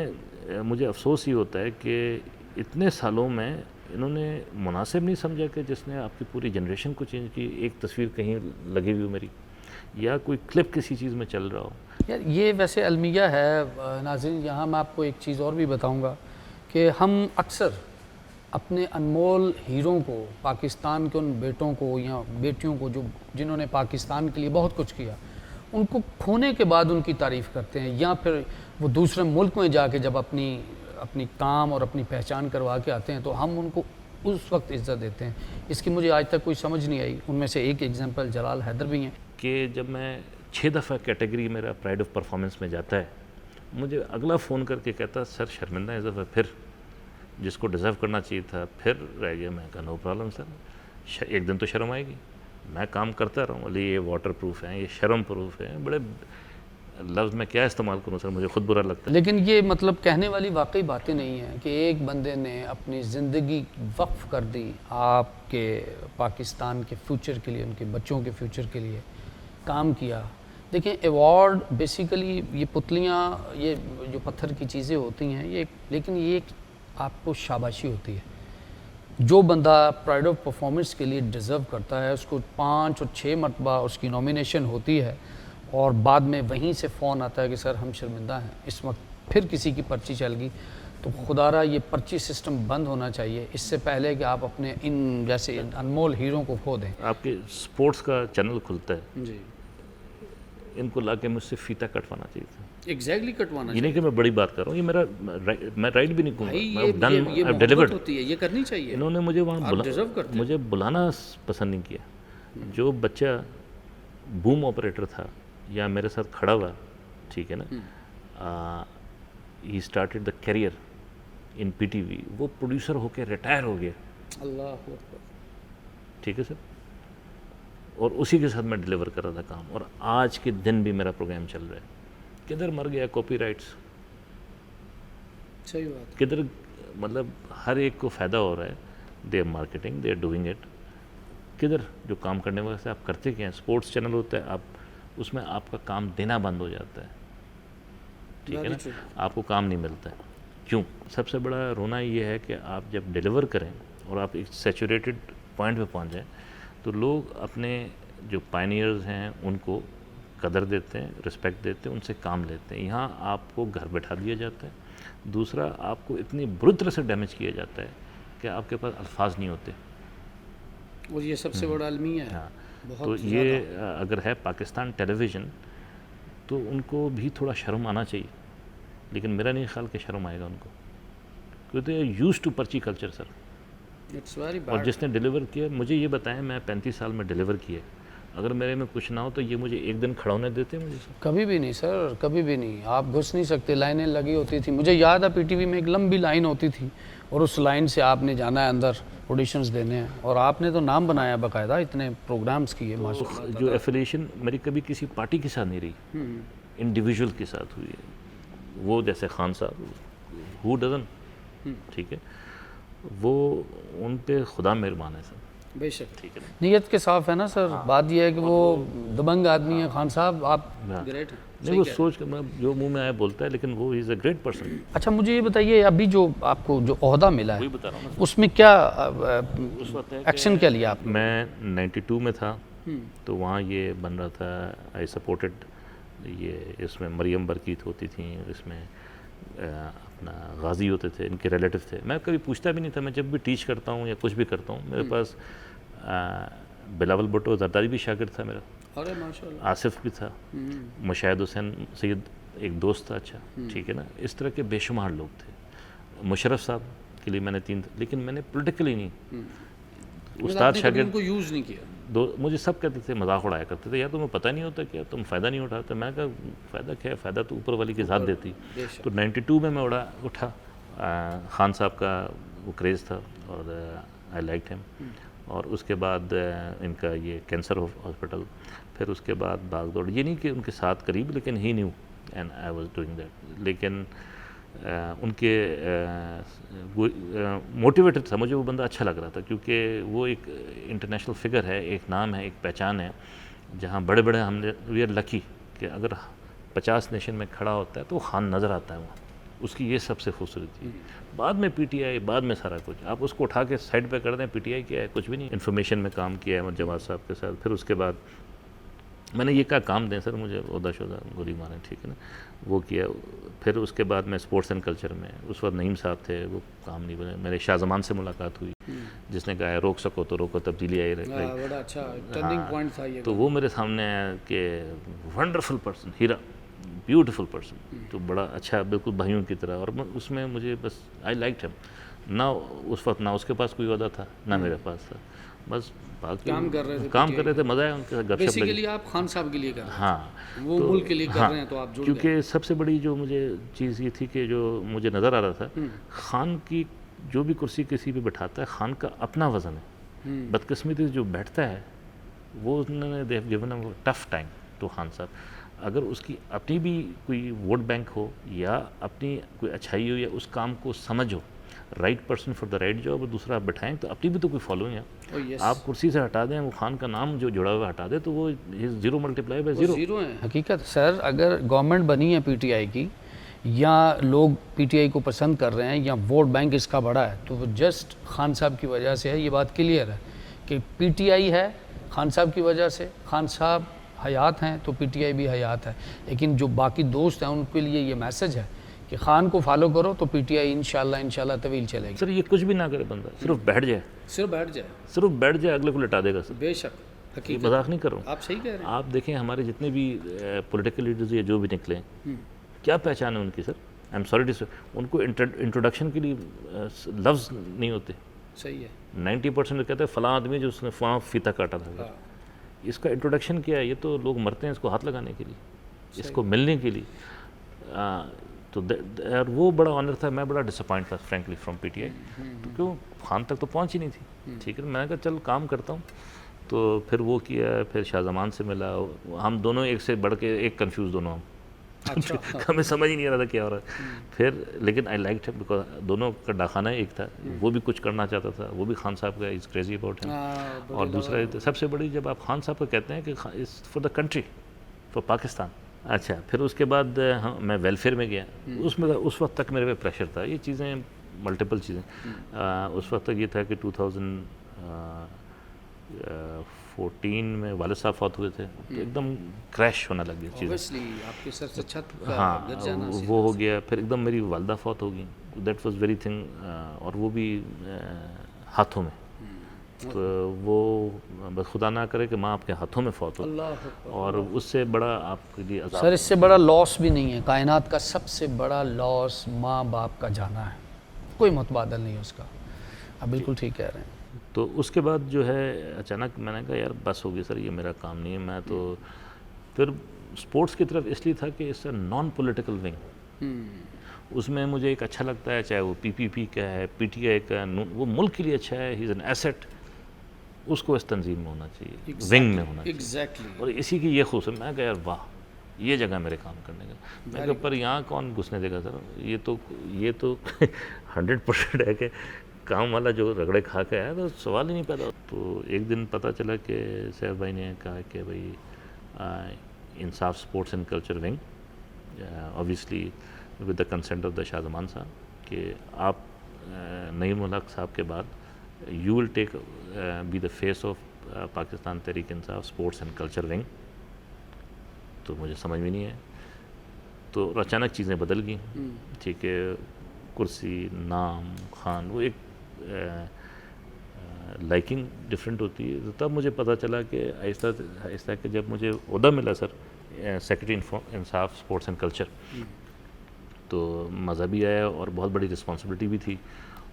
मुझे अफसोस ये होता है कि इतने सालों में इन्होंने मुनासिब नहीं समझा कि जिसने आपकी पूरी जनरेशन को चेंज की, एक तस्वीर कहीं लगी हुई हो मेरी, या कोई क्लिप किसी चीज़ में चल रहा हो। यार ये वैसे अलमिया है नाज़रीन। यहाँ मैं आपको एक चीज़ और भी बताऊँगा कि हम अक्सर अपने अनमोल हीरों को, पाकिस्तान के उन बेटों को या बेटियों को जो जिन्होंने पाकिस्तान के लिए बहुत कुछ किया, उनको खोने के बाद उनकी तारीफ़ करते हैं, या फिर वो दूसरे मुल्क में जाके जब अपनी काम और अपनी पहचान करवा के आते हैं तो हम उनको उस वक्त इज़्ज़त देते हैं। इसकी मुझे आज तक कोई समझ नहीं आई। उनमें से एक एग्जांपल जलाल हैदर भी हैं कि जब मैं 6 दफ़ा कैटेगरी मेरा प्राइड ऑफ परफॉर्मेंस में जाता है, मुझे अगला फ़ोन करके कहता सर शर्मिंदा इस दफ़ा फिर, जिसको डिज़र्व करना चाहिए था फिर रह गया। मैं कहा नो प्रॉब्लम सर, एक दिन तो शर्म आएगी, मैं काम करता रहूँ। बोले ये वाटर प्रूफ है, ये शर्म प्रूफ है। बड़े लफ्ज़ में क्या इस्तेमाल करूँ सर, मुझे खुद बुरा लगता है। लेकिन ये मतलब कहने वाली वाकई बातें नहीं हैं कि एक बंदे ने अपनी ज़िंदगी वक्फ कर दी आपके पाकिस्तान के फ्यूचर के लिए, उनके बच्चों के फ्यूचर के लिए काम किया। देखिए अवार्ड बेसिकली ये पुतलियाँ, ये जो पत्थर की चीज़ें होती हैं ये, लेकिन ये आपको शाबाशी होती है। जो बंदा प्राइड ऑफ परफॉर्मेंस के लिए डिज़र्व करता है उसको 5 और 6 मरतबा उसकी नॉमिनेशन होती है, और बाद में वहीं से फ़ोन आता है कि सर हम शर्मिंदा हैं, इस वक्त फिर किसी की पर्ची चल गई। तो खुदारा ये पर्ची सिस्टम बंद होना चाहिए, इससे पहले कि आप अपने इन जैसे अनमोल हीरों को खो दें। आपके स्पोर्ट्स का चैनल खुलता है जी, इनको ला के मुझसे फीता कटवाना चाहिए था। एग्जैक्टली कटवाना ये नहीं कि मैं बड़ी बात कर रहा हूँ, ये मेरा मैं राइट भी नहीं भाई, कहूँगा, ये मैं डिलीवर्ड होती है, ये करनी चाहिए। इन्होंने मुझे वहाँ डिजर्व करते हैं। मुझे बुलाना पसंद नहीं किया। जो बच्चा बूम ऑपरेटर था या मेरे साथ खड़ा हुआ, ठीक है ना, he started the career in PTV, वो प्रोड्यूसर होके रिटायर हो गया। अल्लाह अकबर। ठीक है सर, और उसी के साथ मैं डिलीवर कर रहा था काम, और आज के दिन भी मेरा प्रोग्राम चल रहा है। किधर मर गया कॉपीराइट्स, सही बात। किधर मतलब हर एक को फ़ायदा हो रहा है, they are marketing, they are doing it. किधर जो काम करने वजह से आप करते क्या हैं? स्पोर्ट्स चैनल होता है, आप उसमें आपका काम देना बंद हो जाता है, ठीक है ना, आपको काम नहीं मिलता है। क्यों? सबसे बड़ा रोना ये है कि आप जब डिलीवर करें और आप एक सैचुरेटेड पॉइंट पे पहुंच जाएं तो लोग अपने जो पायनियर्स हैं उनको कदर देते हैं, रिस्पेक्ट देते हैं, उनसे काम लेते हैं। यहाँ आपको घर बैठा दिया जाता है। दूसरा, आपको इतनी बुरी तरह से डैमेज किया जाता है कि आपके पास अल्फाज नहीं होते। और ये सबसे बड़ा अलमिया है। हाँ, बहुत तो ये अगर है पाकिस्तान टेलीविज़न तो उनको भी थोड़ा शर्म आना चाहिए, लेकिन मेरा नहीं ख्याल कि शर्म आएगा उनको, क्योंकि यूज्ड टू पर्ची कल्चर सर। इट्स वेरी और बैड। जिसने डिलीवर किया, मुझे ये बताएं, मैं 35 साल में डिलीवर किए, अगर मेरे में कुछ ना हो तो ये मुझे एक दिन खड़ा होने देते मुझे सर? कभी भी नहीं सर, कभी भी नहीं। आप घुस नहीं सकते, लाइनें लगी होती थी। मुझे याद है पीटीवी में एक लंबी लाइन होती थी और उस लाइन से आपने जाना है अंदर ऑडिशंस देने हैं, और आपने तो नाम बनाया बाकायदा, इतने प्रोग्राम्स किए माशाल्लाह। जो एफिलिएशन मेरी कभी किसी पार्टी के साथ नहीं रही, इंडिविजुअल के साथ हुई है। वो जैसे खान साहब, हु डजन, ठीक है, वो उन पे खुदा मेहरबान है सर। बेशक, ठीक है, नीयत के साफ है ना सर। बात यह है कि वो दबंग आदमी है खान साहब, आप ग्रेट हैं। नहीं वो सोच के मैं जो मुंह में आया बोलता है, लेकिन वो इज़ अ ग्रेट पर्सन। अच्छा, मुझे ये बताइए, अभी जो आपको जो ओहदा मिला वही है बता रहा हूँ ना, उसमें क्या उस वक्त है एक्शन क्या लिया आपने? मैं 92 में था, तो वहाँ ये बन रहा था, आई सपोर्टेड ये, इसमें मरियम बरकीत होती थी, इसमें अपना गाजी होते थे, इनके रिलेटिव थे। मैं कभी पूछता भी नहीं था, मैं जब भी टीच करता हूँ या कुछ भी करता हूँ, मेरे पास बिलावल भुट्टो जरदारी भी शागिर्द था मेरा, अरे माशाल्लाह, आसिफ भी था, मुशाहिद हुसैन सैयद एक दोस्त था, अच्छा ठीक है ना, इस तरह के बेशुमार लोग थे। मुशर्रफ साहब के लिए मैंने 3, लेकिन मैंने पोलिटिकली नहीं, उस्ताद शागिर्द उनको यूज़ नहीं किया। दो, मुझे सब कहते थे, मजाक उड़ाया करते थे, यार तुम्हें पता नहीं होता क्या, तुम फ़ायदा नहीं उठाते। मैं कहा फ़ायदा क्या है, फ़ायदा तो ऊपर वाली की ज़ात देती। तो 92 में मैं उठा, खान साहब का वो क्रेज़ था और आई लाइक हिम। और उसके बाद इनका ये कैंसर हॉस्पिटल, फिर उसके बाद भाग दौड़, ये नहीं कि उनके साथ करीब, लेकिन he knew and I was doing that. लेकिन उनके मोटिवेटेड था, मुझे वो बंदा अच्छा लग रहा था, क्योंकि वो एक इंटरनेशनल फिगर है, एक नाम है, एक पहचान है, जहाँ बड़े बड़े हमने, वी आर लकी कि अगर 50 नेशन में खड़ा होता है तो वो खान नज़र आता है वहाँ, उसकी ये सबसे खूबसूरती है। बाद में पीटीआई, बाद में सारा कुछ, आप उसको उठा के साइड पे कर दें, पीटीआई क्या है, कुछ भी नहीं। इन्फॉर्मेशन में काम किया है जमात साहब के साथ, फिर उसके बाद मैंने ये कहा काम दें सर मुझे, ओहदा शोदा गोली मारें, ठीक है ना, वो किया। फिर उसके बाद मैं स्पोर्ट्स एंड कल्चर में, उस वक्त नईम साहब थे, वो काम नहीं बने। मेरे शाहजमान से मुलाकात हुई, जिसने कहा है रोक सको तो रोको, तब्दीली आई रही। बड़ा अच्छा टर्निंग पॉइंट था ये। तो वो मेरे सामने आया कि वंडरफुल पर्सन, हीरा, ब्यूटीफुल पर्सन, तो बड़ा अच्छा, बिल्कुल भाइयों की तरह। और उसमें मुझे बस आई लाइक हिम ना, उस वक्त ना उसके पास कोई अहदा था ना मेरे पास था, बस काम कर रहे थे, मज़ा आया उनके साथ गपशप। बेसिकली आप खान साहब के लिए कर रहे हैं। हाँ, वो तो, मुल्क के लिए कर रहे हैं, तो आप जुड़ गए। क्योंकि सबसे बड़ी जो मुझे चीज़ ये थी कि जो मुझे नज़र आ रहा था, खान की जो भी कुर्सी किसी पे बैठाता है, खान का अपना वज़न है। बदकिस्मती जो बैठता है वो, उन्होंने they have given a tough time to Khan साहब। अगर उसकी अपनी भी कोई वोट बैंक हो या अपनी कोई अच्छाई हो या उस काम को समझो, right person for the right job, और दूसरा आप बैठाएं तो अपनी भी तो कोई फॉलोइंग है। आप कुर्सी से हटा दें, वो खान का नाम जो जुड़ा हुआ हटा दे, तो वो 0 मल्टीप्लाई बाय 0 है। हकीकत सर, अगर गवर्नमेंट बनी है पीटीआई की, या लोग पीटीआई को पसंद कर रहे हैं, या वोट बैंक इसका बड़ा है, तो वो जस्ट खान साहब की वजह से है। ये बात क्लियर है कि पीटीआई है खान साहब की वजह से। खान साहब हयात हैं तो पीटीआई भी हयात है। लेकिन जो बाकी दोस्त हैं उनके लिए ये मैसेज है कि खान को फॉलो करो तो पीटीआई इंशाल्लाह तवील चलेगी। सर ये कुछ भी ना करे बंदा, सिर्फ बैठ जाए, सिर्फ बैठ जाए, अगले को लिटा देगा सर। बेशक, ये मजाक नहीं कर रहा हूँ, आप सही कह रहे हैं। आप देखें हमारे जितने भी पॉलिटिकल लीडर्स या जो भी निकले, क्या पहचान है उनकी sir. I am sorry to say, उनको इंट्रोडक्शन के लिए लफ्ज़ नहीं होते। सही है। 90% कहते हैं फलां आदमी जो उसने वहाँ फीता काटा था। इसका इंट्रोडक्शन क्या है? ये तो लोग मरते हैं इसको हाथ लगाने के लिए, इसको मिलने के लिए। तो यार वो बड़ा ऑनर था। मैं बड़ा डिसअपॉइंट था फ्रेंकली फ्रॉम पीटीआई। तो क्यों, खान तक तो पहुंच ही नहीं थी, ठीक है। मैंने कहा चल काम करता हूँ, तो फिर वो किया। फिर शाहजमान से मिला, हम दोनों एक से बढ़ के एक कंफ्यूज दोनों हम, अच्छा। हमें समझ ही नहीं आ रहा था क्या हो रहा है। फिर लेकिन आई लाइक हिम बिकॉज दोनों का डाखाना एक था, वो भी कुछ करना चाहता था, वो भी खान साहब का इज़ क्रेजी अबाउट हिम। बड़े और दूसरा सबसे बड़ी जब आप खान साहब को कहते हैं कि is for the country, for Pakistan. अच्छा, फिर उसके बाद हाँ मैं वेलफेयर में गया। उसमें उस वक्त तक मेरे पे प्रेशर था, ये चीज़ें मल्टीपल चीज़ें। उस वक्त तक ये था कि 2014 में वालिद साहब फौत हुए थे, तो एकदम क्रैश होने लग गई चीज़ें। ऑब्वियसली आपके सर से छत का हाँ, गिर जाना वो हो गया। फिर एकदम मेरी वालदा फौत हो गई, दैट वाज वेरी थिंग, और वो भी हाथों में। तो वो बस खुदा ना करे कि माँ आपके हाथों में फौत हो, अल्लाह अकबर। और उससे बड़ा आपके लिए अज़ाब। सर इससे बड़ा लॉस भी नहीं है, कायनात का सबसे बड़ा लॉस माँ बाप का जाना है, कोई मुतबादल नहीं है उसका। आप बिल्कुल ठीक कह रहे हैं। तो उसके बाद जो है अचानक मैंने कहा यार बस हो गया सर, ये मेरा काम नहीं है। मैं तो फिर स्पोर्ट्स की तरफ इसलिए था कि इससे नॉन पॉलिटिकल विंग, उसमें मुझे एक अच्छा लगता है, चाहे वो पीपीपी का है, पीटीआई का, वो मुल्क के लिए अच्छा है, ही इज़ एन एसेट, उसको इस तंजीम में होना चाहिए, विंग में होना चाहिए। एग्जैक्टली। और इसी की ये खूस है। मैं कहा यार वाह, ये जगह मेरे काम करने का। मैं कहा पर यहाँ कौन घुसने देगा सर, ये तो 100% है कि काम वाला जो रगड़े खा के आया तो सवाल ही नहीं पैदा। तो एक दिन पता चला कि सैफ भाई ने कहा कि भाई Insaf sports and culture wing, obviously with the consent of the Shahzaman sahab, कि आप नईम उल हक साहब के बाद you will take be the face of Pakistan Tehreek Insaf sports and culture wing. तो मुझे समझ में नहीं है, तो अचानक चीज़ें बदल गई। ठीक है, कुर्सी, नाम, खान, वो एक लाइकिंग डिफरेंट होती है। तो तब मुझे पता चला कि आहिस्ता आहिस्ता कि जब मुझे ओहदा मिला sir secretary Insaf sports and culture, तो मज़ा भी आया और बहुत बड़ी रिस्पॉन्सिबिलिटी भी थी,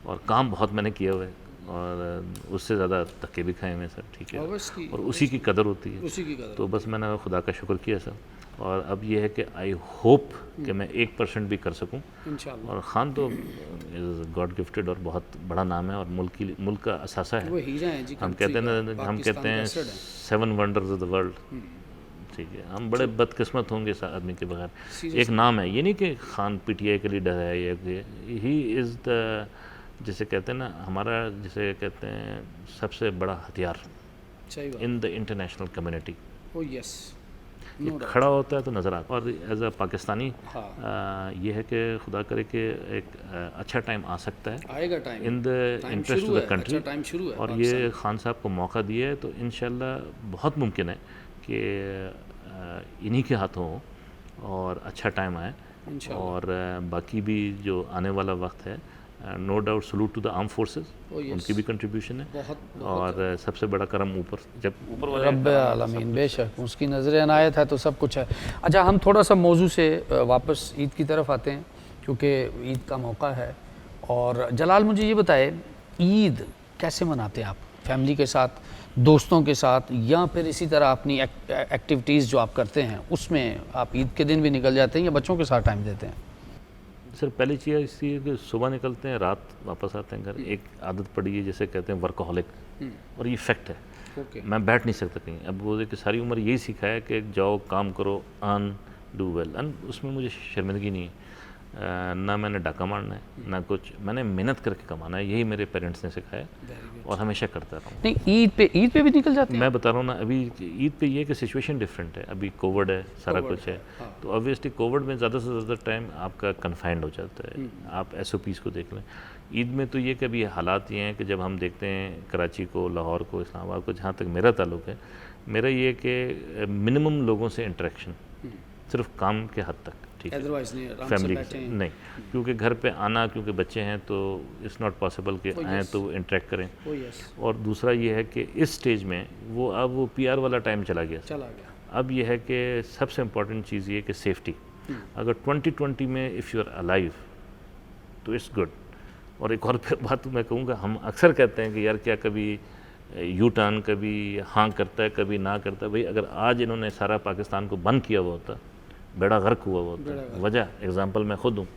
और काम बहुत मैंने किया हुआ है, और उससे ज़्यादा धक्के भी खाए हुए सर। ठीक है, और उसी की कदर होती है, उसी की कदर। तो बस मैंने खुदा का शुक्र किया सर। और अब ये है कि आई होप कि मैं 1% भी कर सकूं, इंशाल्लाह। और ख़ान तो गॉड गिफ्टेड और बहुत बड़ा नाम है, और मुल्क का असासा है। वो हीरा हैं जी, हम कहते हैं, हम कहते हैं 7 वंडर्स ऑफ द वर्ल्ड। ठीक है, हम बड़े बदकिस्मत होंगे इस आदमी के बगैर। एक नाम है, ये नहीं कि खान पीटीआई के लीडर है, ये ही इज़ द, जिसे कहते हैं ना, हमारा जिसे कहते हैं सबसे बड़ा हथियार in the international community. Oh yes, खड़ा होता है तो नज़र आता है। और एज अ पाकिस्तानी हाँ। ये है कि खुदा करे कि एक अच्छा टाइम आ सकता है, आएगा time, in the interest of the country. अच्छा टाइम शुरू है, और ये खान साहब को मौका दिया है, तो इंशाल्लाह बहुत मुमकिन है कि इन्हीं के हाथों हो और अच्छा टाइम आए। और बाकी भी जो आने वाला वक्त है, no doubt salute to the arm forces, उनकी भी कंट्रीब्यूशन है। बहुत और सबसे बड़ा करम ऊपर, जब ऊपर वाले रब्बे आलमीन, बेशक उसकी नज़र इनायत है तो सब कुछ है। अच्छा, हम थोड़ा सा मौजू से वापस ईद की तरफ आते हैं, क्योंकि ईद का मौका है। और जलाल मुझे ये बताए, ईद कैसे मनाते हैं आप? फैमिली के साथ, दोस्तों के साथ, या फिर इसी तरह अपनी एक्टिविटीज़ जो आप करते हैं उसमें आप ईद के दिन भी निकल जाते हैं, या बच्चों के साथ टाइम देते हैं? सर पहली चीज़ इसकी है कि सुबह निकलते हैं, रात वापस आते हैं घर। एक आदत पड़ी है जिसे कहते हैं वर्कहोलिक, और ये फैक्ट है। मैं बैठ नहीं सकता कहीं। अब वो कि सारी उम्र यही सीखा है कि जाओ काम करो, अर्न, डू वेल, एंड उसमें मुझे शर्मिंदगी नहीं है। ना मैंने डाका मारना है, ना कुछ, मैंने मेहनत करके कमाना है, यही मेरे पेरेंट्स ने सिखाया और हमेशा करता रहा हूँ। नहीं, ईद पे भी निकल जाते हैं? मैं बता रहा हूँ ना, अभी ईद पे ये कि सिचुएशन डिफरेंट है। अभी कोविड है, सारा कुछ है, तो ऑब्वियसली कोविड में ज़्यादा से ज़्यादा टाइम आपका कन्फाइंड हो जाता है। आप SOPs को देख लें। ईद में तो ये कि अभी हालात ये हैं कि जब हम देखते हैं कराची को, लाहौर को, इस्लामाबाद को, जहाँ तक मेरा ताल्लुक़ है, मेरा ये कि मिनिमम लोगों से इंटरेक्शन, सिर्फ काम के हद तक, ठीक है, फैमिली नहीं, क्योंकि घर पे आना, क्योंकि बच्चे हैं तो इट्स नॉट पॉसिबल कि आएँ तो इंटरेक्ट करें। और दूसरा ये है कि इस स्टेज में वो PR वाला टाइम चला गया। अब ये है कि सबसे इम्पॉर्टेंट चीज़ ये कि सेफ्टी। अगर 2020 में इफ़ यू आर अलाइव तो इट्स गुड। और एक और बात मैं कहूँगा, हम अक्सर कहते हैं कि यार क्या कभी यू टर्न, कभी हाँ करता है, कभी ना करता है। भाई अगर आज इन्होंने सारा पाकिस्तान को बंद किया हुआ होता, बेड़ा गर्क हुआ हुआ होता। वजह एग्जांपल मैं खुद हूँ,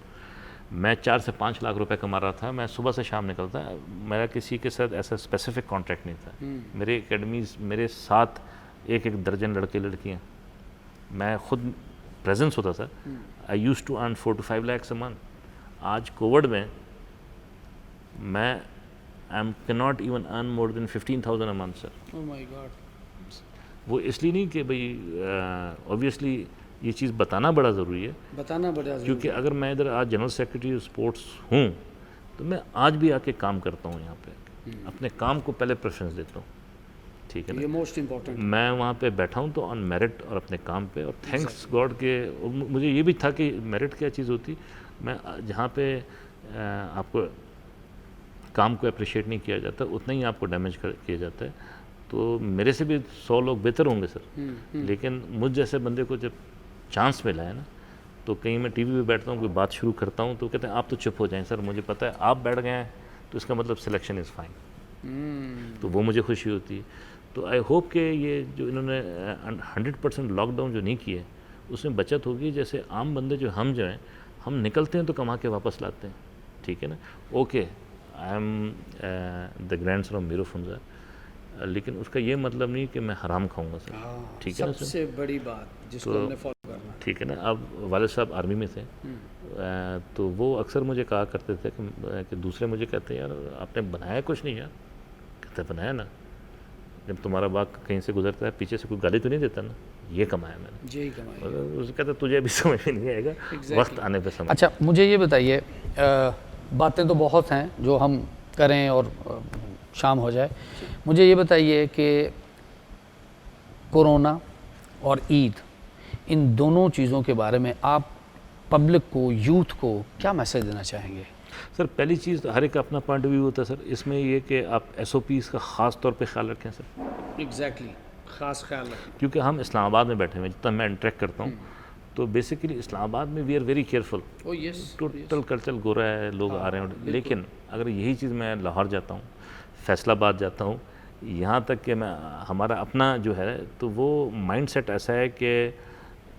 मैं 4 से 5 लाख रुपए कमा रहा था, मैं सुबह से शाम निकलता, मेरा किसी के साथ ऐसा स्पेसिफिक कॉन्ट्रैक्ट नहीं था। मेरे एकेडमीज, मेरे साथ एक दर्जन लड़के लड़कियाँ, मैं खुद प्रेजेंस होता था, I use to earn 4 to 5 lakhs a month. आज कोविड में मैं can not even earn more than 15,000 a month, sir. Oh my god. वो इसलिए नहीं कि भाई ऑब्वियसली ये चीज़ बताना बड़ा ज़रूरी है, बताना बड़ा ज़रूरी क्योंकि अगर मैं इधर आज जनरल सेक्रेटरी स्पोर्ट्स हूँ तो मैं आज भी आके काम करता हूँ यहाँ पे, अपने काम को पहले प्रेफरेंस देता हूँ, ठीक है है. ना. ये मोस्ट इम्पोर्टेंट. मैं वहाँ पे बैठा हूँ तो ऑन मेरिट और अपने काम पे, और थैंक्स गॉड के मुझे ये भी था कि मेरिट क्या चीज़ होती. मैं जहाँ पे आपको काम को अप्रिशिएट नहीं किया जाता उतना ही आपको डैमेज किया जाता है. तो मेरे से भी 100 लोग बेहतर होंगे सर, लेकिन मुझ जैसे बंदे को जब चांस मिला है ना, तो कहीं मैं टीवी पे बैठता हूँ, कोई बात शुरू करता हूँ तो कहते हैं आप तो चुप हो जाएं सर, मुझे पता है आप बैठ गए हैं तो इसका मतलब सिलेक्शन इज़ फाइन. तो वो मुझे खुशी होती है. तो आई होप कि ये जो इन्होंने 100% लॉकडाउन जो नहीं किया है उसमें बचत होगी. जैसे आम बंदे जो हैं हम निकलते हैं तो कमा के वापस लाते हैं, ठीक है ना. Okay, I am the grandson of मीरू फुंजा, लेकिन उसका ये मतलब नहीं कि मैं हराम खाऊंगा सर, ठीक है ना सर. सबसे बड़ी बात जिसको तो- हमने फॉलो करना. ठीक है ना. अब वालिद साहब आर्मी में थे, तो वो अक्सर मुझे कहा करते थे कि दूसरे मुझे कहते हैं यार आपने बनाया कुछ नहीं यार. कहते बनाया ना, जब तुम्हारा बाप कहीं से गुजरता है पीछे से कोई गाली तो नहीं देता ना, ये कमाया मैंने. यही कमाई. उसे कहते तुझे अभी समझ में नहीं आएगा, Exactly. वक्त आने पे समझ. अच्छा, मुझे ये बताइए, बातें तो बहुत हैं जो हम करें और शाम हो जाए. मुझे ये बताइए कि कोरोना और ईद, इन दोनों चीज़ों के बारे में आप पब्लिक को, यूथ को क्या मैसेज देना चाहेंगे? सर पहली चीज़ तो हर एक का अपना पॉइंट ऑफ व्यू होता है सर. इसमें ये कि आप SOPs का ख़ास तौर पे ख्याल रखें सर, एग्जैक्टली, ख़ास ख्याल रखें. क्योंकि हम इस्लामाबाद में बैठे हुए हैं, जितना मैं इंटरेक्ट करता हूँ तो बेसिकली इस्लामाबाद में we are very careful. Oh yes. Total culture गोरा है, लोग आ रहे हैं. लेकिन अगर यही चीज़ मैं लाहौर जाता हूँ, फैसलाबाद जाता हूँ, यहाँ तक कि मैं हमारा अपना जो है तो वो माइंड सेट ऐसा है कि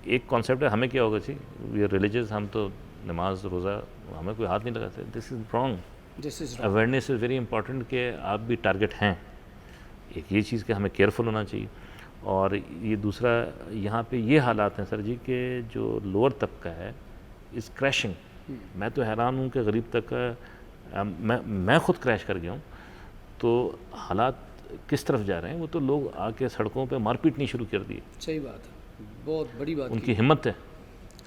एक कॉन्सेप्ट है हमें क्या होगा जी, वी आर रिलीजियस, हम तो नमाज रोज़ा हमें कोई हाथ नहीं लगाते. This is wrong. This is awareness is very important कि आप भी टारगेट हैं. एक ये चीज़ कि हमें केयरफुल होना चाहिए. और ये दूसरा, यहाँ पे ये हालात हैं सर जी कि जो लोअर तबका है इज़ क्रैशिंग. मैं तो हैरान हूँ कि गरीब तबका, मैं ख़ुद क्रैश कर गया हूँ. तो हालात किस तरफ जा रहे हैं, वो तो लोग आके सड़कों पे मारपीट नहीं शुरू कर दी. सही बात है, बहुत बड़ी बात उनकी की. हिम्मत है.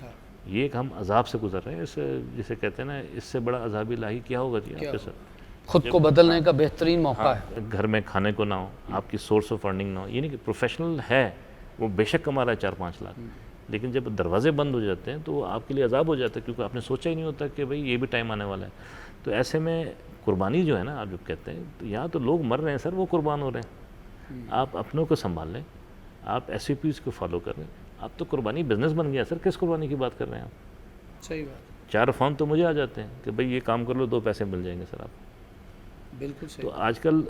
हाँ, ये एक हम अजाब से गुजर रहे हैं. इससे जिसे कहते हैं ना, इससे बड़ा अजाब इलाही क्या होगा जी क्या आपके सर. खुद को बदलने का बेहतरीन मौका है. हाँ, घर में खाने को ना हो, आपकी सोर्स ऑफ अर्निंग ना हो. ये नहीं कि प्रोफेशनल है वो बेशक कमा रहा है 4-5 लाख, लेकिन जब दरवाजे बंद हो जाते हैं तो वो आपके लिए अजाब हो जाता है, क्योंकि आपने सोचा ही नहीं होता कि भाई ये भी टाइम आने वाला है. तो ऐसे में कुर्बानी जो है ना, आप जब कहते हैं तो यहाँ तो लोग मर रहे हैं सर, वो कुर्बान हो रहे हैं. आप अपनों को संभाल लें, आप SOPs को फॉलो कर लें. आप तो कुर्बानी बिजनेस बन गया सर. किस कुर्बानी की बात कर रहे हैं आप? सही बात. 4 फ़ोन तो मुझे आ जाते हैं कि भाई ये काम कर लो 2 पैसे मिल जाएंगे सर आप. बिल्कुल सही. तो आजकल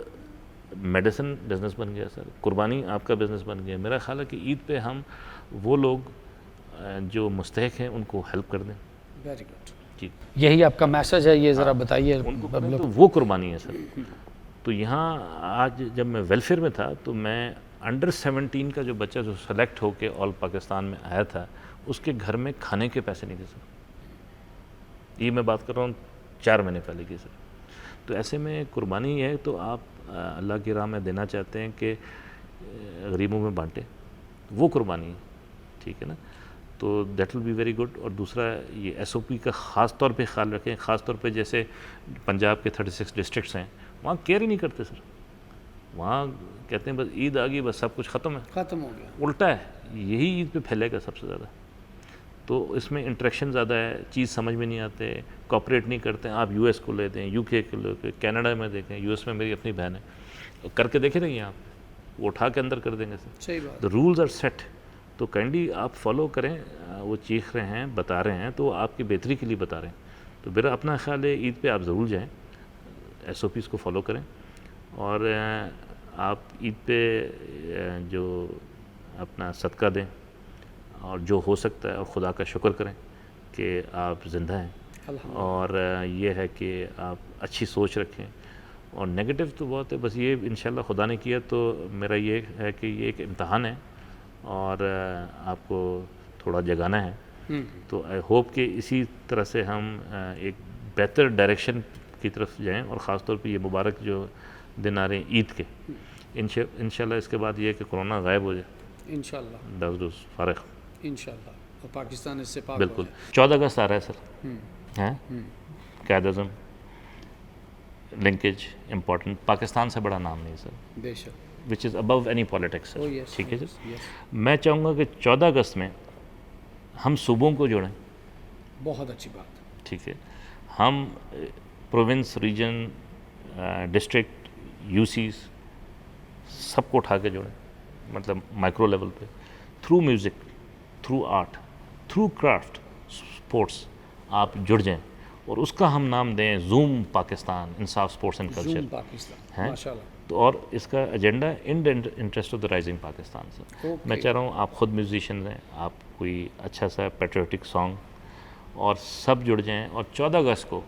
मेडिसिन बिजनेस बन गया सर, कुर्बानी आपका बिजनेस बन गया. मेरा ख्याल है कि ईद पे हम वो लोग जो मुस्तहिक हैं उनको हेल्प कर दें. Very good. जी, यही आपका मैसेज है, ये ज़रा बताइए उनको करें पब्लिक. तो वो कुर्बानी है सर. तो यहाँ आज जब मैं वेलफेयर में था तो मैं अंडर 17 का जो बच्चा जो सेलेक्ट होके ऑल पाकिस्तान में आया था, उसके घर में खाने के पैसे नहीं थे सर. ये मैं बात कर रहा हूँ 4 महीने पहले की सर. तो ऐसे में कुर्बानी है तो आप अल्लाह की राह में देना चाहते हैं कि गरीबों में बांटे, वो कुर्बानी है, ठीक है ना. तो that will be very good. और दूसरा ये SOP का ख़ास तौर पे ख्याल रखें. ख़ास तौर पे जैसे पंजाब के 36 डिस्ट्रिक्ट्स हैं, वहाँ केयर ही नहीं करते सर. वहाँ कहते हैं बस ईद आ गई, बस सब कुछ ख़त्म है. ख़त्म हो गया. उल्टा है, यही ईद पे फैलेगा सबसे ज़्यादा. तो इसमें इंटरेक्शन ज़्यादा है, चीज़ समझ में नहीं आते, कॉपरेट नहीं करते हैं. आप US को लेते हैं, UK को लेते हैं, कनाडा में देखें, US में मेरी अपनी बहन है, करके देखे नहीं आप, वो उठा के अंदर कर देंगे सर. सही बात. द रूल्स आर सेट, तो काइंडली आप फॉलो करें. वो चीख रहे हैं, बता रहे हैं, तो आपकी बेहतरी के लिए बता रहे हैं. तो मेरा अपना ख्याल है ईद पे आप ज़रूर जाएं, SOPs को फॉलो करें. और आप ईद पे जो अपना सदका दें, और जो हो सकता है, और खुदा का शुक्र करें कि आप ज़िंदा हैं. और ये है कि आप अच्छी सोच रखें. और नेगेटिव तो बहुत है, बस ये इंशाल्लाह खुदा ने किया तो मेरा ये है कि ये एक इम्तहान है, और आपको थोड़ा जगाना है। तो आई होप कि इसी तरह से हम एक बेहतर डायरेक्शन की तरफ जाएं, और ख़ास तौर पे ये मुबारक जो दिन आ रहे हैं ईद के, इंशाल्लाह इसके बाद ये कि कोरोना गायब हो जाए, इंशाल्लाह दाऊद फारिग, इंशाल्लाह, और पाकिस्तान इससे पाक हो बिल्कुल। जाए। 14 अगस्त आ रहा है सर, हैं क़ायद-ए-आज़म लिंकेज इम्पोर्टेंट, पाकिस्तान से बड़ा नाम नहीं सर, बेशक, which is above any politics Oh, sir, yes, ठीक है yes, सर। yes. मैं चाहूँगा कि 14 अगस्त में हम सूबों को जोड़ें, बहुत अच्छी बात। ठीक है। हम प्रोविंस, रीजन, डिस्ट्रिक्ट, यूसीज सबको उठा के जोड़ें, मतलब माइक्रो लेवल पे, through music, through art, through craft, sports आप जुड़ जाएं, और उसका हम नाम दें zoom Pakistan, Insaf sports and zoom culture, Pakistan, हैं? माशाल्लाह। तो और इसका agenda in the interest of the rising Pakistan से। Okay. मैं चाह रहा हूँ आप खुद म्यूजिशियन हैं, आप कोई अच्छा सा पेट्रियोटिक सॉन्ग, और सब जुड़ जाएं, और 14 अगस्त को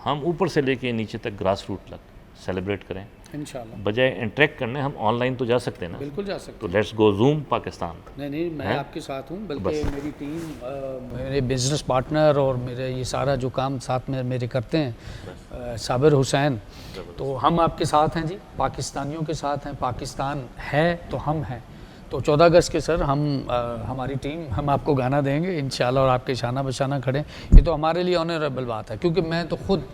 हम ऊपर से लेके नीचे तक ग्रास रूट तक सेलिब्रेट करें। इंशाल्लाह, बजाय इंटरेक्ट करने हम ऑनलाइन तो जा सकते हैं ना, बिल्कुल जा सकते तो लेट्स गो जूम पाकिस्तान। नहीं, मैं हैं? आपके साथ हूँ, बल्कि बस। मेरी टीम, मेरे बिजनेस पार्टनर और मेरे ये सारा जो काम साथ में मेरे करते हैं, साबिर हुसैन, तो हम आपके साथ हैं जी, पाकिस्तानियों के साथ हैं। पाकिस्तान है तो हम हैं। तो 14 अगस्त के सर हम हमारी टीम, हम आपको गाना देंगे इंशाल्लाह, और आपके शाना बशाना खड़े। ये तो हमारे लिए ऑनरेबल बात है, क्योंकि मैं तो खुद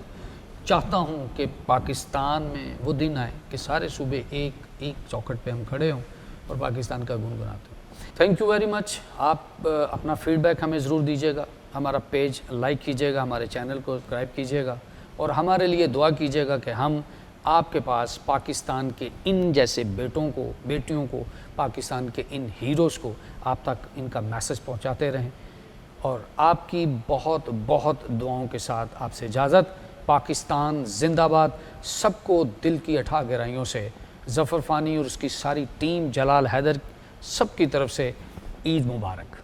चाहता हूँ कि पाकिस्तान में वो दिन आए कि सारे सूबे एक चौखट पे हम खड़े हों और पाकिस्तान का गुनगुनाते हों। Thank you very much. आप अपना फीडबैक हमें ज़रूर दीजिएगा, हमारा पेज लाइक कीजिएगा, हमारे चैनल को सब्सक्राइब कीजिएगा, और हमारे लिए दुआ कीजिएगा कि हम आपके पास पाकिस्तान के इन जैसे बेटों को, बेटियों को, पाकिस्तान के इन हीरोज़ को आप तक इनका मैसेज पहुँचाते रहें। और आपकी बहुत बहुत दुआओं के साथ आपसे इजाज़त। पाकिस्तान जिंदाबाद। सबको दिल की अथाह गहराइयों से ज़फ़र फ़ानी और उसकी सारी टीम, जलाल हैदर, सब की तरफ से ईद मुबारक।